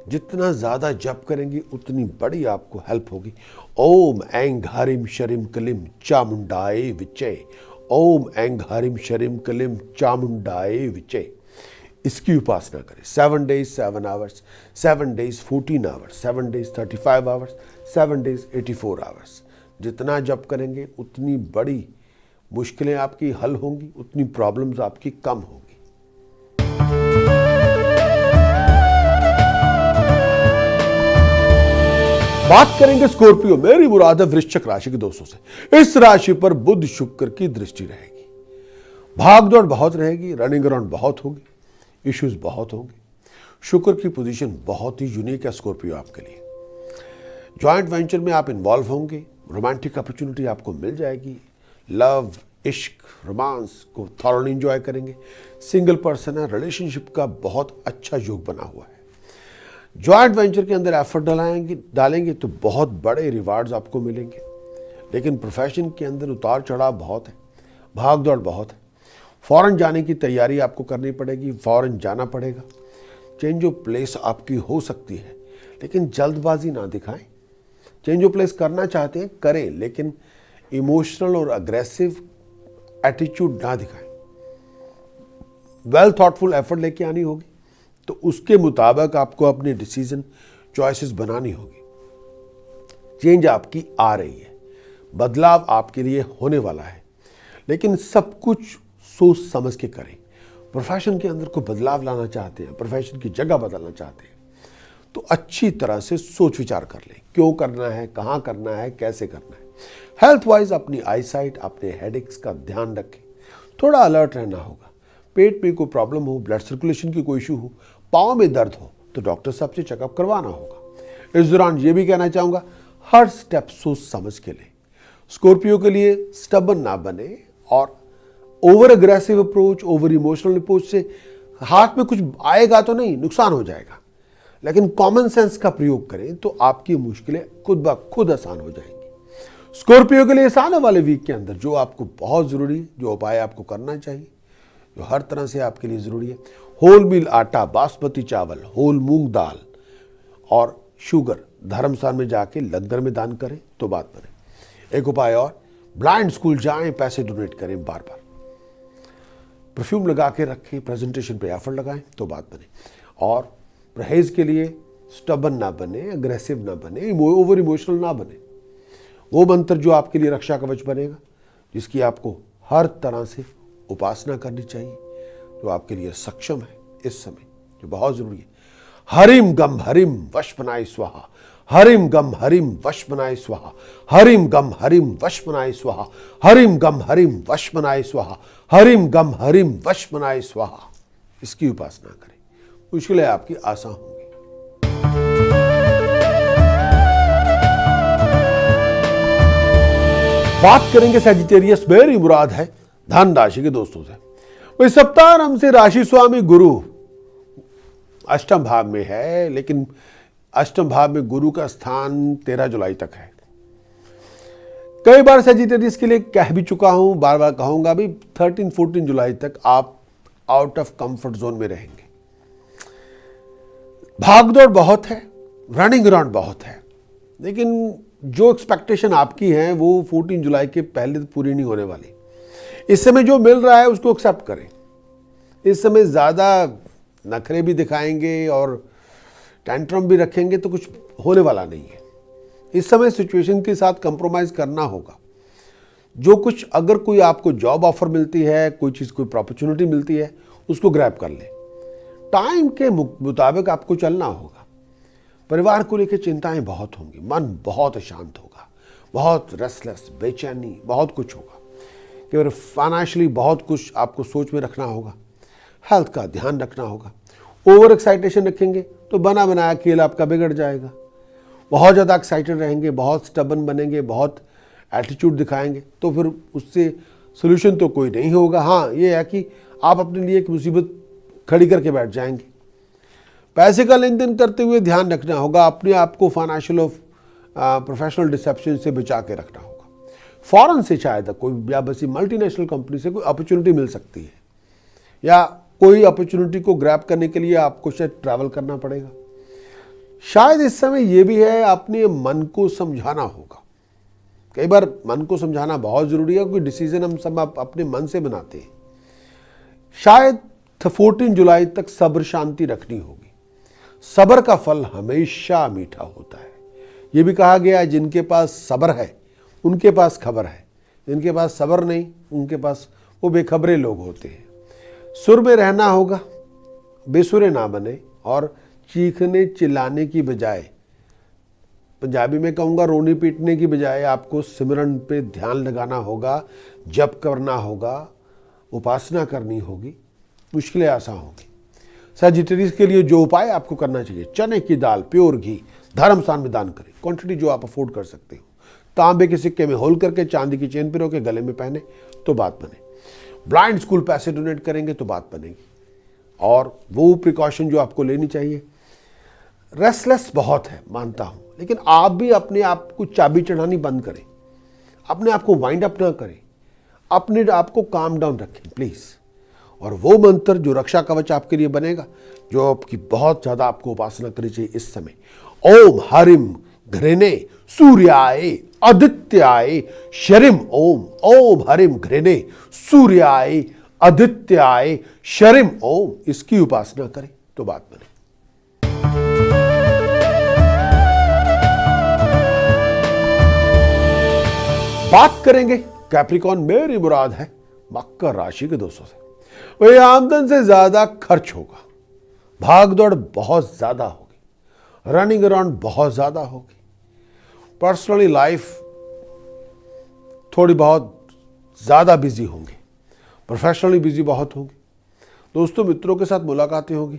जितना ज्यादा जप करेंगी उतनी बड़ी आपको हेल्प होगी। ओम ऐं ह्रीं श्रीं क्लीं चामुंडाय विचे। ओम ऐं ह्रीं श्रीं क्लीं चामुंडाय विचे। इसकी उपासना करें। 7 days 7 hours, 7 days 14 hours, 7 days 35 hours, 7 days 84 hours। जितना जप करेंगे उतनी बड़ी मुश्किलें आपकी हल होंगी, उतनी प्रॉब्लम्स आपकी कम होंगी। बात करेंगे स्कॉर्पियो, मेरी मुराद है वृश्चिक राशि के दोस्तों से। इस राशि पर बुध शुक्र की दृष्टि रहेगी, भागदौड़ बहुत रहेगी, रनिंग अराउंड बहुत होगी, इश्यूज बहुत होंगे। शुक्र की पोजीशन बहुत ही यूनिक है स्कॉर्पियो आपके लिए। जॉइंट वेंचर में आप इन्वॉल्व होंगे, रोमांटिक अपॉर्चुनिटी आपको मिल जाएगी, लव, इश्क, रोमांस को थॉरली एंजॉय करेंगे। सिंगल पर्सन है, रिलेशनशिप का बहुत अच्छा योग बना हुआ है। जॉइंट वेंचर के अंदर एफर्ट डालेंगे तो बहुत बड़े रिवार्ड्स आपको मिलेंगे। लेकिन प्रोफेशन के अंदर उतार चढ़ाव बहुत है, भाग दौड़ बहुत है। फॉरेन जाने की तैयारी आपको करनी पड़ेगी, फॉरेन जाना पड़ेगा। चेंज ऑफ प्लेस आपकी हो सकती है, लेकिन जल्दबाजी ना दिखाएं। चेंज ऑफ प्लेस करना चाहते हैं करें, लेकिन इमोशनल और अग्रेसिव एटीट्यूड ना दिखाएं। वेल थॉटफुल एफर्ट लेके आनी होगी, तो उसके मुताबिक आपको अपनी डिसीजन चॉइसेस बनानी होगी। चेंज आपकी आ रही है, बदलाव आपके लिए होने वाला है, लेकिन सब कुछ सोच समझ के करें। प्रोफेशन के अंदर कोई बदलाव लाना चाहते हैं, प्रोफेशन की जगह बदलना चाहते हैं, तो अच्छी तरह से सोच विचार कर लें, क्यों करना है, कहाँ करना है, कैसे करना है। हेल्थ वाइज अपनी आई साइट, अपने हेडेक्स का ध्यान रखें, थोड़ा अलर्ट रहना होगा। पेट में कोई प्रॉब्लम हो, ब्लड सर्कुलेशन की कोई इशू हो, पाँव में दर्द हो, तो डॉक्टर साहब से चेकअप करवाना होगा। इस दौरान ये भी कहना चाहूँगा, हर स्टेप सोच समझ के लें। स्कॉर्पियो के लिए स्टबन ना बने और over aggressive approach, over emotional approach से हाथ में कुछ आएगा तो नहीं, नुकसान हो जाएगा। लेकिन कॉमन सेंस का प्रयोग करें तो आपकी मुश्किलें खुद ब खुद आसान हो जाएंगी। स्कॉर्पियो के लिए इस आने वाले वीक के अंदर जो आपको बहुत जरूरी, जो उपाय आपको करना चाहिए, जो हर तरह से आपके लिए जरूरी है, होल मिल आटा, बासमती चावल, होल मूंग दाल और शुगर धर्मस्थान में जाके लंगर में दान करें तो बात बने। एक उपाय और, ब्लाइंड स्कूल जाएं, पैसे डोनेट करें बार बार। परफ्यूम लगा के रखें, प्रेजेंटेशन पे एफर्ट लगाएं तो बात बने। और परहेज के लिए स्टबन ना बने, अग्रेसिव ना बने, ओवर इमोशनल ना बने। वो मंत्र जो आपके लिए रक्षा कवच बनेगा, जिसकी आपको हर तरह से उपासना करनी चाहिए, जो आपके लिए सक्षम है इस समय, जो बहुत जरूरी है। हरिम गम हरिम वशपनाय स्वाहा, हरिम गम हरिम वशपनाय स्वाहा, हरिम गम हरिम वशपनाय स्वाहा, हरिम गम हरिम वशपनाय स्वाहा, हरिम गम हरिम वशपनाय स्वाहा। इसकी उपासना करें, मुश्किलें आपकी आसान होंगी। बात करेंगे सजिटेरियस, मेरी मुराद है धन राशि के दोस्तों से। भाई सप्ताह आरंभ से राशि स्वामी गुरु अष्टम भाव में है, लेकिन अष्टम भाव में गुरु का स्थान 13 जुलाई तक है। कई बार सजिटेरियस के लिए कह भी चुका हूं, बार बार कहूंगा भी, 13-14 जुलाई तक आप आउट ऑफ कंफर्ट जोन में रहेंगे। भागदौड़ बहुत है, रनिंग अराउंड बहुत है, लेकिन जो एक्सपेक्टेशन आपकी है वो 14 जुलाई के पहले तो पूरी नहीं होने वाली। इस समय जो मिल रहा है उसको एक्सेप्ट करें। इस समय ज़्यादा नखरे भी दिखाएंगे और टेंट्रम भी रखेंगे तो कुछ होने वाला नहीं है। इस समय सिचुएशन के साथ कंप्रोमाइज़ करना होगा। जो कुछ, अगर कोई आपको जॉब ऑफर मिलती है, कोई चीज़, कोई अपॉर्चुनिटी मिलती है, उसको ग्रैब कर ले। टाइम के मुताबिक आपको चलना होगा। परिवार को लेकर चिंताएं बहुत होंगी, मन बहुत अशांत होगा, बहुत रेस्टलेस, बेचैनी, बहुत कुछ होगा। कि फाइनेंशियली बहुत कुछ आपको सोच में रखना होगा। हेल्थ का ध्यान रखना होगा। ओवर एक्साइटेशन रखेंगे तो बना बनाया खेल आपका बिगड़ जाएगा। बहुत ज़्यादा एक्साइटेड रहेंगे, बहुत स्टबन बनेंगे, बहुत एटीट्यूड दिखाएंगे, तो फिर उससे सोल्यूशन तो कोई नहीं होगा। हाँ, ये है कि आप अपने लिए एक मुसीबत खड़ी करके बैठ जाएंगे। पैसे का लेन देन करते हुए ध्यान रखना होगा। अपने आप को फाइनेंशियल और प्रोफेशनल डिसेप्शन से बचा के रखना होगा। फॉरेन से शायद कोई, या बस मल्टीनेशनल कंपनी से कोई अपॉर्चुनिटी मिल सकती है, या कोई अपॉर्चुनिटी को ग्रैब करने के लिए आपको शायद ट्रैवल करना पड़ेगा। शायद इस समय ये भी है, अपने मन को समझाना होगा। कई बार मन को समझाना बहुत जरूरी है, क्योंकि डिसीजन हम सब अपने मन से बनाते हैं। शायद 14 जुलाई तक सब्र शांति रखनी होगी। सब्र का फल हमेशा मीठा होता है। ये भी कहा गया है, जिनके पास सब्र है उनके पास खबर है, जिनके पास सब्र नहीं उनके पास वो बेखबरे लोग होते हैं। सुर में रहना होगा, बेसुरे ना बने, और चीखने चिल्लाने की बजाय, पंजाबी में कहूँगा रोने पीटने की बजाय, आपको सिमरन पे ध्यान लगाना होगा, जप करना होगा, उपासना करनी होगी, मुश्किलें आसान होगी। सजिटेरियस के लिए जो उपाय आपको करना चाहिए, चने की दाल, प्योर घी धर्मस्थान में दान करें, क्वांटिटी जो आप अफोर्ड कर सकते हो। तांबे के सिक्के में होल करके चांदी की चेन पिरो के गले में पहने तो बात बने। ब्लाइंड स्कूल पैसे डोनेट करेंगे तो बात बनेगी। और वो प्रिकॉशन जो आपको लेनी चाहिए, रेस्टलेस बहुत है मानता हूं, लेकिन आप भी अपने आप को चाबी चढ़ानी बंद करें, अपने आप को वाइंड अप ना करें, अपने आप को काम डाउन रखें प्लीज। और वो मंत्र जो रक्षा कवच आपके लिए बनेगा, जो आपकी बहुत ज्यादा आपको उपासना करनी चाहिए इस समय, ओम हरिम घृणे सूर्याय आदित्याय शरिम। ओम ओम हरिम घृणे सूर्याय आदित्याय शरिम ओम, इसकी उपासना करें तो बात बने। बात करेंगे कैप्रिकॉन, मेरी मुराद है मकर राशि के दोस्तों से। वही आमदन से ज्यादा खर्च होगा, भाग दौड़ बहुत ज्यादा होगी, रनिंग अराउंड बहुत ज्यादा होगी। पर्सनली लाइफ थोड़ी बहुत ज्यादा बिजी होंगे, प्रोफेशनली बिजी बहुत होंगे, दोस्तों मित्रों के साथ मुलाकातें होंगी,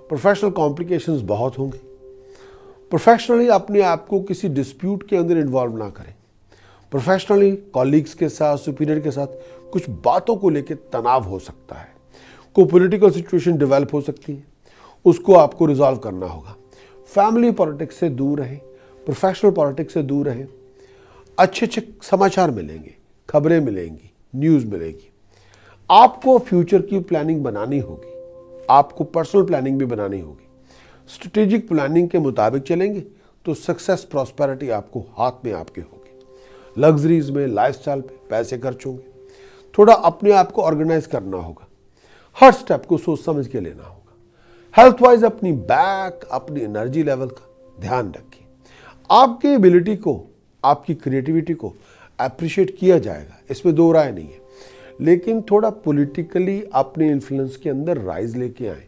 प्रोफेशनल कॉम्प्लिकेशंस बहुत होंगे। प्रोफेशनली अपने आप को किसी डिस्प्यूट के अंदर इन्वॉल्व ना करें। प्रोफेशनली कॉलीग्स के साथ, सुपीरियर के साथ कुछ बातों को लेकर तनाव हो सकता है, कोई पॉलिटिकल सिचुएशन डेवलप हो सकती है, उसको आपको रिजॉल्व करना होगा। फैमिली पॉलिटिक्स से दूर रहें, प्रोफेशनल पॉलिटिक्स से दूर रहें। अच्छे अच्छे समाचार मिलेंगे, खबरें मिलेंगी, न्यूज़ मिलेगी। आपको फ्यूचर की प्लानिंग बनानी होगी, आपको पर्सनल प्लानिंग भी बनानी होगी। स्ट्रेटेजिक प्लानिंग के मुताबिक चलेंगे तो सक्सेस प्रॉस्पेरिटी आपको हाथ में आपके होगी। लग्जरीज में, लाइफस्टाइल पे पैसे खर्च होंगे। थोड़ा अपने आप को ऑर्गेनाइज करना होगा, हर स्टेप को सोच समझ के लेना होगा। हेल्थ वाइज अपनी बैक, अपनी एनर्जी लेवल का ध्यान रखिए। आपकी एबिलिटी को, आपकी क्रिएटिविटी को अप्रिशिएट किया जाएगा, इसमें दो राय नहीं है, लेकिन थोड़ा पॉलिटिकली अपने इन्फ्लुएंस के अंदर राइज लेके आए,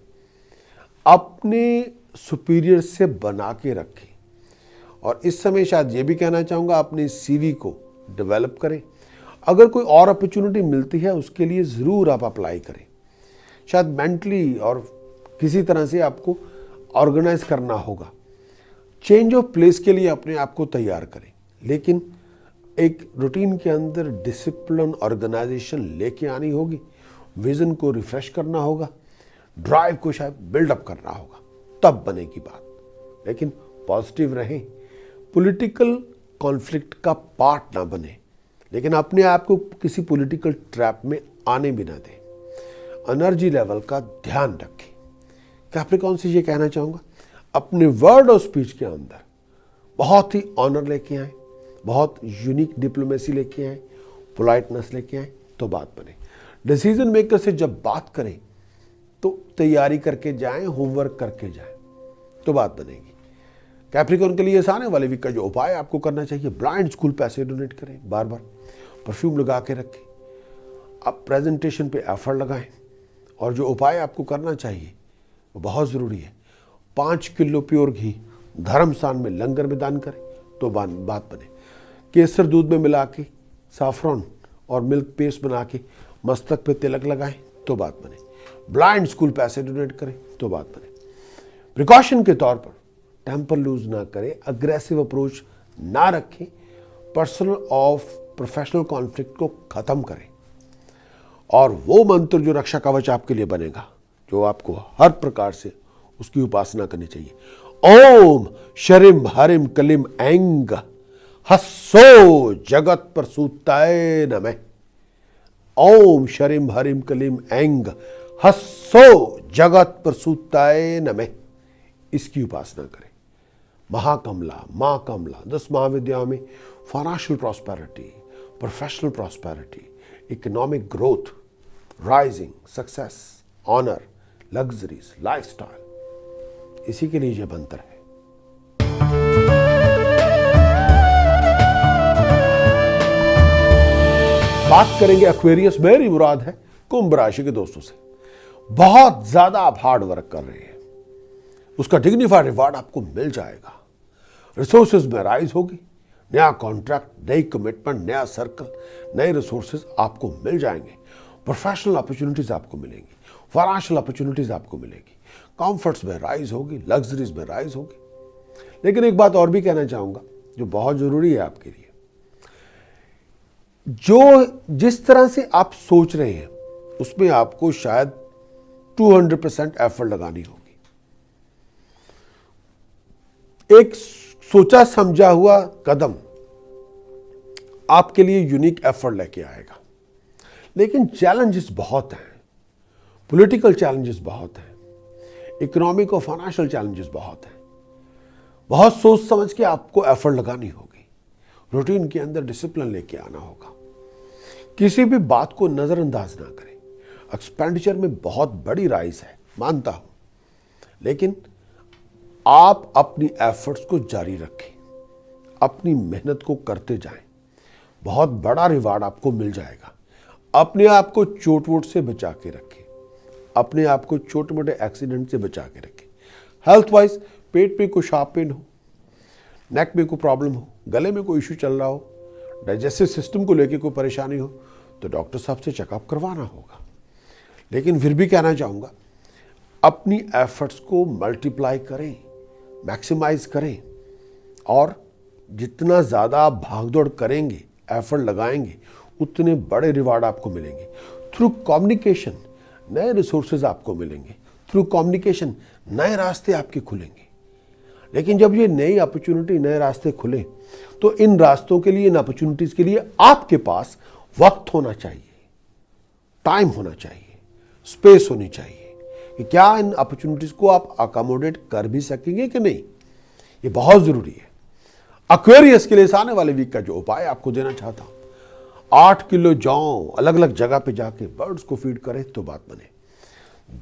अपने सुपीरियर से बना के रखें। और इस समय शायद ये भी कहना चाहूँगा, अपने सीवी को डेवलप करें। अगर कोई और अपॉर्चुनिटी मिलती है उसके लिए ज़रूर आप अप्लाई करें। शायद मेंटली और किसी तरह से आपको ऑर्गेनाइज करना होगा। चेंज ऑफ प्लेस के लिए अपने आप को तैयार करें, लेकिन एक रूटीन के अंदर डिसिप्लिन, ऑर्गेनाइजेशन लेके आनी होगी। विजन को रिफ्रेश करना होगा, ड्राइव को शायद बिल्डअप करना होगा, तब बनेगी बात। लेकिन पॉजिटिव रहें, पॉलिटिकल कॉन्फ्लिक्ट का पार्ट ना बने, लेकिन अपने आप को किसी पॉलिटिकल ट्रैप में आने भी ना दें। एनर्जी लेवल का ध्यान रखें। कैप्रिकॉन से ये कहना चाहूँगा, अपने वर्ड और स्पीच के अंदर बहुत ही ऑनर लेके आए, बहुत यूनिक डिप्लोमेसी लेके आए, पोलाइटनेस लेके आए तो बात बने। डिसीजन मेकर से जब बात करें तो तैयारी करके जाएं, होमवर्क करके जाएं तो बात बनेगी। कैप्रिकॉन के लिए इस आने वाले वीक का जो उपाय आपको करना चाहिए, ब्लाइंड स्कूल पैसे डोनेट करें, बार बार परफ्यूम लगा के रखें, आप प्रेजेंटेशन पे एफर्ट लगाएं। और जो उपाय आपको करना चाहिए वो बहुत ज़रूरी है, 5 किलो प्योर घी धर्मस्थान में लंगर में दान करें तो बात बने। केसर दूध में मिला के साफ्रॉन और मिल्क पेस्ट बना के मस्तक पे तिलक लगाएं तो बात बने। ब्लाइंड स्कूल पैसे डोनेट करें तो बात बने। प्रिकॉशन के तौर पर टेम्पर लूज ना करें, अग्रेसिव अप्रोच ना रखें, पर्सनल ऑफ प्रोफेशनल कॉन्फ्लिक्ट को खत्म करें। और वो मंत्र जो रक्षा कवच आपके लिए बनेगा, जो आपको हर प्रकार से उसकी उपासना करनी चाहिए। ओम शरिम हरिम कलिम ऐंग हस्सो जगत प्रसूताय नमः। ओम शरिम हरिम कलिम ऐंग हस्सो जगत प्रसूताय नमः, इसकी उपासना करें। महाकमला, मां कमला, 10 महाविद्याओं में financial prosperity, professional prosperity, economic growth, rising, success, honour, luxuries, lifestyle, इसी के लिए यह मंत्र है। बात करेंगे एक्वेरियस, मेरी मुराद है कुंभ राशि के दोस्तों से। बहुत ज्यादा आप हार्ड वर्क कर रहे हैं, उसका डिग्निफाइड रिवार्ड आपको मिल जाएगा। रिसोर्सेज में राइज होगी, नया कॉन्ट्रैक्ट, नई कमिटमेंट, नया सर्कल, नए रिसोर्सेज आपको मिल जाएंगे। प्रोफेशनल अपॉर्चुनिटीज आपको मिलेंगी, फाइनेंशियल अपॉर्चुनिटीज आपको मिलेगी, कंफर्ट्स में राइज होगी, लग्जरीज में राइज होगी। लेकिन एक बात और भी कहना चाहूंगा जो बहुत जरूरी है आपके लिए। जिस तरह से आप सोच रहे हैं उसमें आपको शायद 200% एफर्ट लगानी होगी। एक सोचा समझा हुआ कदम आपके लिए यूनिक एफर्ट लेके आएगा, लेकिन चैलेंजेस बहुत हैं, पॉलिटिकल चैलेंजेस बहुत हैं, इकोनॉमिक और फाइनेंशियल चैलेंजेस बहुत हैं। बहुत सोच समझ के आपको एफर्ट लगानी होगी, रूटीन के अंदर डिसिप्लिन लेके आना होगा। किसी भी बात को नजरअंदाज ना करें। एक्सपेंडिचर में बहुत बड़ी राइज है, मानता हूं, लेकिन आप अपनी एफर्ट्स को जारी रखें, अपनी मेहनत को करते जाएं, बहुत बड़ा रिवार्ड आपको मिल जाएगा। अपने आप को चोट वोट से बचा के रखें, अपने आप को छोटे मोटे एक्सीडेंट से बचा के रखें। हेल्थ वाइज पेट में कोई शार्प पेन हो, नेक में कोई प्रॉब्लम हो, गले में कोई इश्यू चल रहा हो, डाइजेस्टिव सिस्टम को लेकर कोई परेशानी हो, तो डॉक्टर साहब से चेकअप करवाना होगा। लेकिन फिर भी कहना चाहूँगा, अपनी एफर्ट्स को मल्टीप्लाई करें, मैक्सिमाइज करें, और जितना ज़्यादा आप भागदौड़ करेंगे, एफर्ट लगाएंगे, उतने बड़े रिवार्ड आपको मिलेंगे। थ्रू कम्युनिकेशन नए रिसोर्सेज आपको मिलेंगे, थ्रू कम्युनिकेशन नए रास्ते आपके खुलेंगे। लेकिन जब ये नई अपॉर्चुनिटी, नए रास्ते खुले, तो इन रास्तों के लिए, इन अपॉर्चुनिटीज के लिए आपके पास वक्त होना चाहिए, टाइम होना चाहिए, स्पेस होनी चाहिए कि क्या इन अपॉर्चुनिटीज को आप अकोमोडेट कर भी सकेंगे कि नहीं। ये बहुत जरूरी है। एक्वेरियस के लिए आने वाले वीक का जो उपाय आपको देना चाहता हूं, 8 किलो जौ अलग अलग जगह पे जाके बर्ड्स को फीड करें तो बात बने।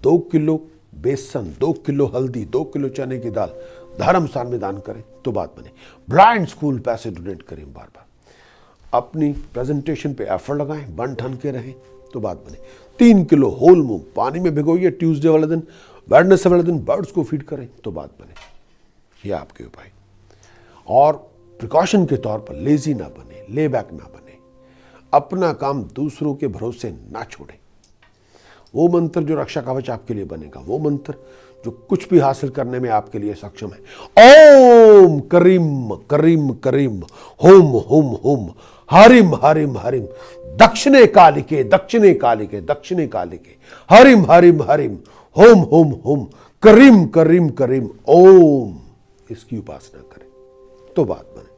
2 किलो बेसन, 2 किलो हल्दी, 2 किलो चने की दाल धर्मस्थान में दान करें तो बात बने। ब्लाइंड स्कूल पैसे डोनेट करें बार बार। अपनी प्रेजेंटेशन पे एफर्ट लगाएं, बन ठन के रहें तो बात बने। 3 किलो होल मूंग पानी में भिगोइए, ट्यूसडे वाले दिन, वेडनेसडे वाले दिन बर्ड्स को फीड करें तो बात बने। ये आपके उपाय। और प्रिकॉशन के तौर पर लेजी ना बने, ले बैक ना बने, अपना काम दूसरों के भरोसे ना छोड़ें। वो मंत्र जो रक्षा कवच आपके लिए बनेगा, वो मंत्र जो कुछ भी हासिल करने में आपके लिए सक्षम है। ओम करीम करीम करीम, होम होम होम, हरिम हरिम हरिम, दक्षिणे कालिके दक्षिणे कालिके दक्षिणे कालिके, हरिम हरिम हरिम, होम होम होम, करीम करीम करीम, ओम। इसकी उपासना करें तो बात बने।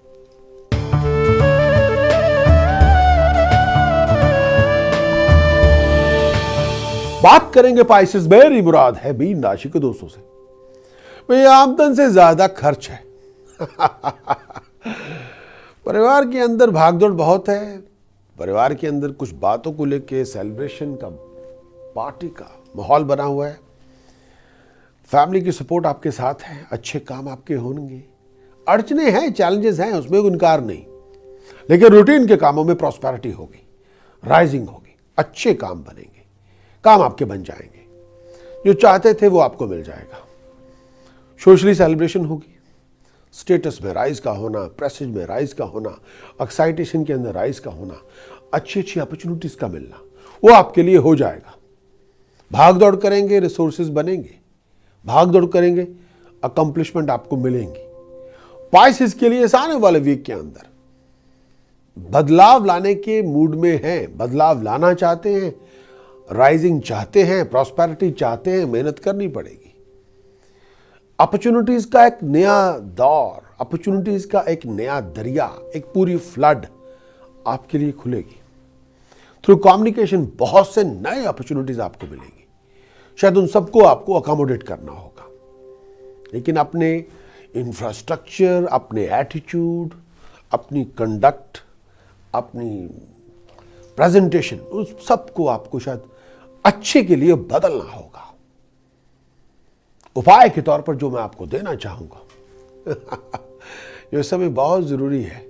बात करेंगे पाइसेस, मेरी मुराद है मीन राशि के दोस्तों से। भाई आमदन से ज्यादा खर्च है। परिवार के अंदर भागदौड़ बहुत है। परिवार के अंदर कुछ बातों को लेके सेलिब्रेशन का, पार्टी का माहौल बना हुआ है। फैमिली की सपोर्ट आपके साथ है, अच्छे काम आपके होंगे। अड़चने हैं, चैलेंजेस हैं, उसमें कोई इनकार नहीं, लेकिन रूटीन के कामों में प्रॉस्पेरिटी होगी, राइजिंग होगी, अच्छे काम बनेंगे, काम आपके बन जाएंगे। जो चाहते थे वो आपको मिल जाएगा। सोशली सेलिब्रेशन होगी, स्टेटस में राइज का होना, प्रेस्टीज में राइज का होना, एक्साइटेशन के अंदर राइज का होना, अच्छी अच्छी अपॉर्चुनिटीज का मिलना, वो आपके लिए हो जाएगा। भाग दौड़ करेंगे, रिसोर्सेज बनेंगे, भाग दौड़ करेंगे, अकम्पलिशमेंट आपको मिलेंगी। पाइसेस के लिए आने वाले वीक के अंदर बदलाव लाने के मूड में हैं, बदलाव लाना चाहते हैं, राइजिंग चाहते हैं, प्रॉस्पेरिटी चाहते हैं, मेहनत करनी पड़ेगी। अपॉर्चुनिटीज का एक नया दौर, अपॉर्चुनिटीज का एक नया दरिया, एक पूरी फ्लड आपके लिए खुलेगी। थ्रू कम्युनिकेशन बहुत से नए अपॉर्चुनिटीज आपको मिलेंगी। शायद उन सबको आपको अकोमोडेट करना होगा, लेकिन अपने इंफ्रास्ट्रक्चर, अपने एटीट्यूड, अपनी कंडक्ट, अपनी प्रेजेंटेशन, उस सबको आपको शायद अच्छे के लिए बदलना होगा। उपाय के तौर पर जो मैं आपको देना चाहूंगा ये समय बहुत जरूरी है।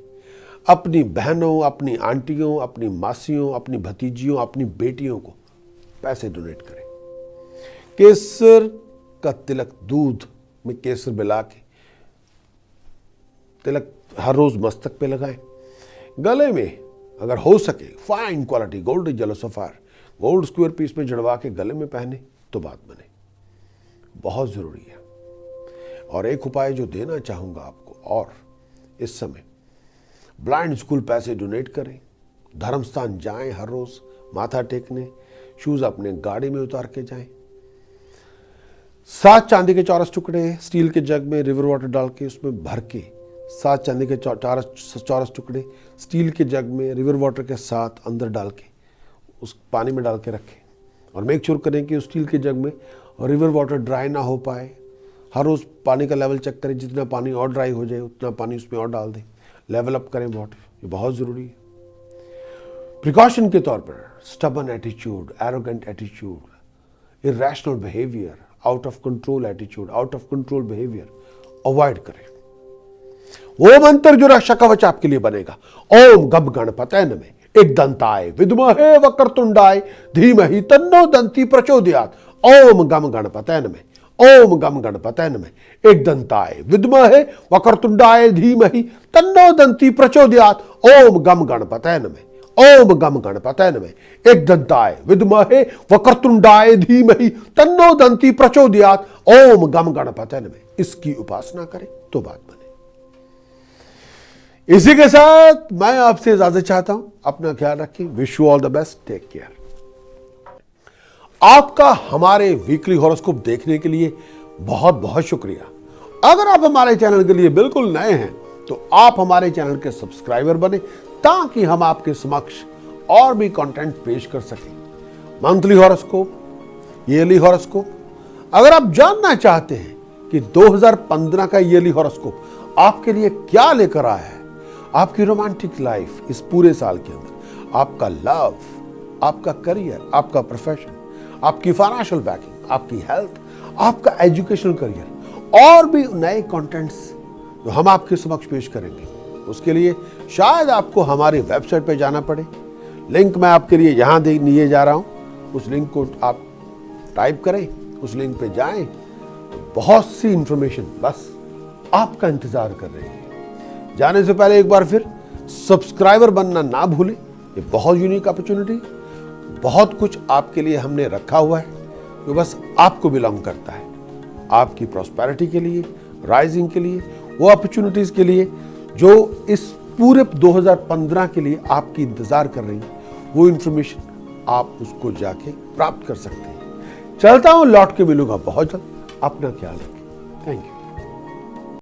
अपनी बहनों, अपनी आंटियों, अपनी मासियों, अपनी भतीजियों, अपनी बेटियों को पैसे डोनेट करें। केसर का तिलक, दूध में केसर मिला के तिलक हर रोज मस्तक पे लगाएं। गले में अगर हो सके fine quality gold yellow sapphire gold square piece में जड़वा के गले में पहने तो बात बने। बहुत जरूरी है। और एक उपाय जो देना चाहूंगा आपको, और इस समय ब्लाइंड स्कूल पैसे डोनेट करें, धर्म स्थान जाएं, हर रोज माथा टेकने, शूज अपने गाड़ी में उतार के जाएं। 7 चांदी के चौरस टुकड़े स्टील के जग में रिवर वाटर डाल के उसमें भर के 7 चांदी के चौरस टुकड़े स्टील के जग में रिवर वाटर के साथ अंदर डाल के उस पानी में डाल के रखें। और मेक श्योर करें कि उस स्टील के जग में रिवर वाटर ड्राई ना हो पाए। हर रोज पानी का लेवल चेक करें, जितना पानी और ड्राई हो जाए उतना पानी उसमें और डाल दें, लेवल अप करें वाटर। ये बहुत जरूरी है। प्रिकॉशन के तौर पर stubborn attitude, arrogant attitude, irrational behaviour, out of control attitude, out of control behaviour avoid करें। वो मंत्र जो रक्षा कवच आपके लिए बनेगा, ओम गम गणपतये नमः एक दंताय विद्महे वक्रतुंडाय धीमहि तन्नो दंती प्रचोदयात्। ओम गम गणपतये नमः, ओम गम गणपतये नमः एक दंताय विद्महे वक्रतुंडाय धीमहि तन्नो दंती प्रचोदयात्। ओम गम गणपतये नमः, ओम गम गणपतये नमः एक दंताय विद्महे वक्रतुंडाय धीमहि तन्नो दंती प्रचोदयात्। ओम गम गणपतये नमः। इसकी उपासना करें तो बात बने। इसी के साथ मैं आपसे इजाजत चाहता हूं। अपना ख्याल रखें। Wish you all the best. Take care. आपका हमारे वीकली हॉरोस्कोप देखने के लिए बहुत बहुत शुक्रिया। अगर आप हमारे चैनल के लिए बिल्कुल नए हैं तो आप हमारे चैनल के सब्सक्राइबर बने, ताकि हम आपके समक्ष और भी कंटेंट पेश कर सकें। Monthly horoscope, yearly horoscope. अगर आप जानना चाहते हैं कि 2015 का ईयरली हॉरोस्कोप आपके लिए क्या लेकर आया है, आपकी रोमांटिक लाइफ इस पूरे साल के अंदर, आपका लव, आपका करियर, आपका प्रोफेशन, आपकी फाइनेंशियल बैकिंग, आपकी हेल्थ, आपका एजुकेशनल करियर और भी नए कंटेंट्स जो हम आपके समक्ष पेश करेंगे, उसके लिए शायद आपको हमारी वेबसाइट पर जाना पड़े। लिंक मैं आपके लिए यहां दिए जा रहा हूं। उस लिंक को आप टाइप करें, उस लिंक पे जाएं। बहुत सी इंफॉर्मेशन बस आपका इंतजार कर रही है। जाने से पहले एक बार फिर सब्सक्राइबर बनना ना भूलें। ये बहुत यूनिक अपॉर्चुनिटी, बहुत कुछ आपके लिए हमने रखा हुआ है जो बस आपको बिलोंग करता है। आपकी प्रॉस्पेरिटी के लिए, राइजिंग के लिए, वो अपॉर्चुनिटीज के लिए जो इस पूरे 2015 के लिए आपकी इंतजार कर रही है, वो इंफॉर्मेशन आप उसको जाके प्राप्त कर सकते हैं। चलता हूं, लौट के मिलूंगा बहुत जल्द। अपना ख्याल रखें। Thank you.